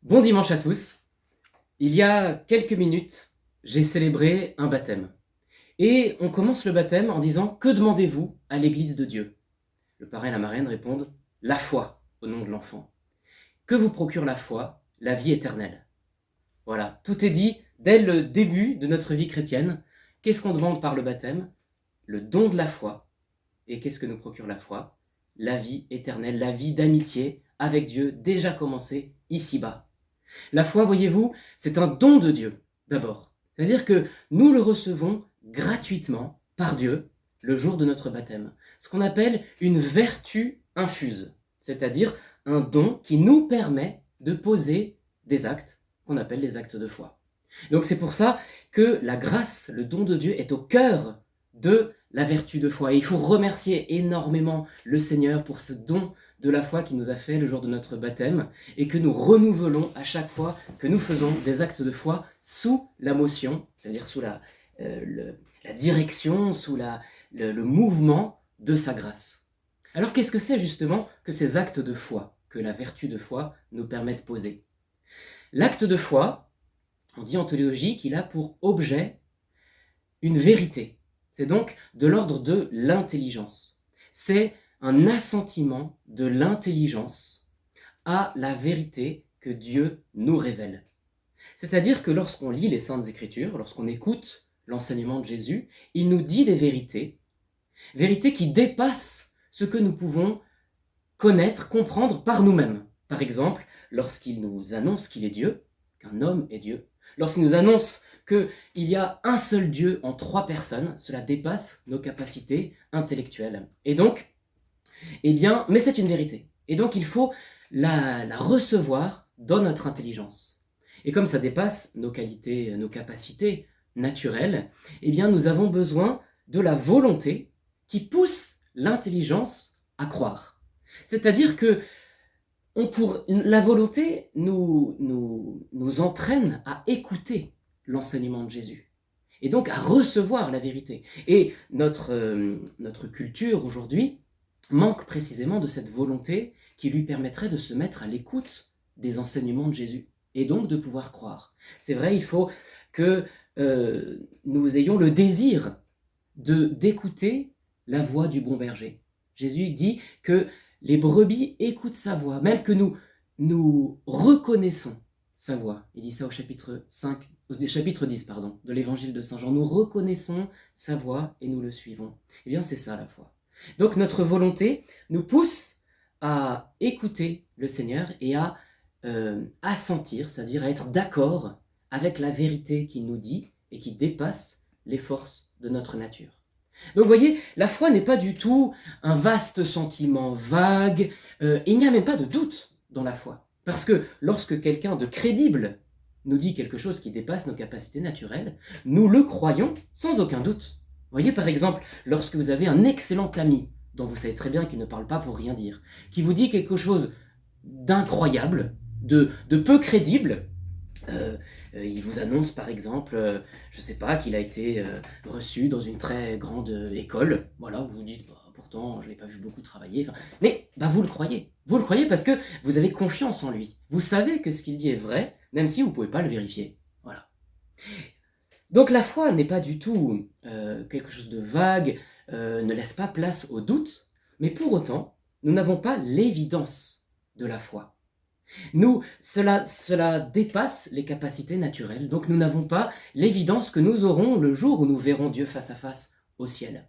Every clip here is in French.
Bon dimanche à tous. Il y a quelques minutes, j'ai célébré un baptême. Et on commence le baptême en disant: que demandez-vous à l'église de Dieu? Le parrain et la marraine répondent: la foi au nom de l'enfant. Que vous procure la foi? La vie éternelle. Voilà, tout est dit dès le début de notre vie chrétienne. Qu'est-ce qu'on demande par le baptême? Le don de la foi. Et qu'est-ce que nous procure la foi? La vie éternelle, la vie d'amitié avec Dieu déjà commencée ici-bas. La foi, voyez-vous, c'est un don de Dieu, d'abord. C'est-à-dire que nous le recevons gratuitement par Dieu le jour de notre baptême. Ce qu'on appelle une vertu infuse, c'est-à-dire un don qui nous permet de poser des actes qu'on appelle les actes de foi. Donc c'est pour ça que la grâce, le don de Dieu, est au cœur de la vertu de foi. Et il faut remercier énormément le Seigneur pour ce don de la foi qu'il nous a fait le jour de notre baptême et que nous renouvelons à chaque fois que nous faisons des actes de foi sous la motion, c'est-à-dire sous la direction, sous le mouvement de sa grâce. Alors qu'est-ce que c'est justement que ces actes de foi, que la vertu de foi nous permet de poser? L'acte de foi, on dit en théologie qu'il a pour objet une vérité. C'est donc de l'ordre de l'intelligence. C'est un assentiment de l'intelligence à la vérité que Dieu nous révèle. C'est-à-dire que lorsqu'on lit les Saintes Écritures, lorsqu'on écoute l'enseignement de Jésus, il nous dit des vérités, vérités qui dépassent ce que nous pouvons connaître, comprendre par nous-mêmes. Par exemple, lorsqu'il nous annonce qu'il est Dieu, qu'un homme est Dieu, lorsqu'il nous annonce qu'il y a un seul Dieu en 3 personnes, cela dépasse nos capacités intellectuelles. Et donc, mais c'est une vérité. Et donc, il faut la recevoir dans notre intelligence. Et comme ça dépasse nos qualités, nos capacités naturelles, nous avons besoin de la volonté qui pousse l'intelligence à croire. C'est-à-dire que la volonté nous entraîne à écouter l'enseignement de Jésus et donc à recevoir la vérité. Et notre culture aujourd'hui manque précisément de cette volonté qui lui permettrait de se mettre à l'écoute des enseignements de Jésus et donc de pouvoir croire. C'est vrai, il faut que nous ayons le désir d'écouter la voix du bon berger. Jésus dit que les brebis écoutent sa voix, même que nous reconnaissons sa voix. Il dit ça au chapitre 10 de l'évangile de Saint Jean. Nous reconnaissons sa voix et nous le suivons. Eh bien, c'est ça la foi. Donc notre volonté nous pousse à écouter le Seigneur et à assentir, c'est-à-dire à être d'accord avec la vérité qu'il nous dit et qui dépasse les forces de notre nature. Donc vous voyez, la foi n'est pas du tout un vaste sentiment vague, il n'y a même pas de doute dans la foi. Parce que lorsque quelqu'un de crédible nous dit quelque chose qui dépasse nos capacités naturelles, nous le croyons sans aucun doute. Vous voyez, par exemple, lorsque vous avez un excellent ami, dont vous savez très bien qu'il ne parle pas pour rien dire, qui vous dit quelque chose d'incroyable, de peu crédible, il vous annonce par exemple, je sais pas, qu'il a été reçu dans une très grande école. Voilà, vous vous dites, pourtant je l'ai pas vu beaucoup travailler. Mais vous le croyez. Vous le croyez parce que vous avez confiance en lui. Vous savez que ce qu'il dit est vrai, même si vous pouvez pas le vérifier. Voilà. Donc la foi n'est pas du tout quelque chose de vague, ne laisse pas place au doute, mais pour autant, nous n'avons pas l'évidence de la foi. Cela dépasse les capacités naturelles, donc nous n'avons pas l'évidence que nous aurons le jour où nous verrons Dieu face à face au ciel.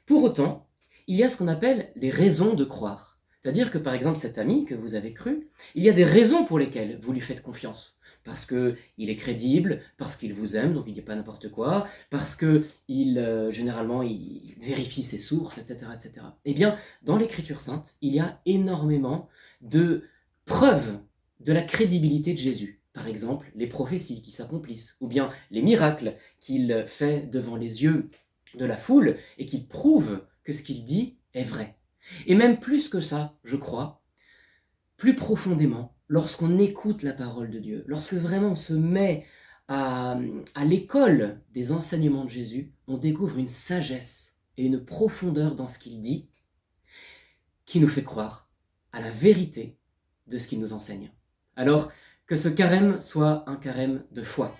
Pour autant, il y a ce qu'on appelle les raisons de croire. C'est-à-dire que par exemple cet ami que vous avez cru, il y a des raisons pour lesquelles vous lui faites confiance. Parce qu'il est crédible, parce qu'il vous aime, donc il ne dit pas n'importe quoi, parce qu'il généralement il vérifie ses sources, etc., etc. Eh bien, dans l'Écriture sainte, il y a énormément de preuve de la crédibilité de Jésus. Par exemple, les prophéties qui s'accomplissent, ou bien les miracles qu'il fait devant les yeux de la foule et qui prouvent que ce qu'il dit est vrai. Et même plus que ça, je crois, plus profondément, lorsqu'on écoute la parole de Dieu, lorsque vraiment on se met à l'école des enseignements de Jésus, on découvre une sagesse et une profondeur dans ce qu'il dit qui nous fait croire à la vérité de ce qu'il nous enseigne. Alors Que ce carême soit un carême de foi.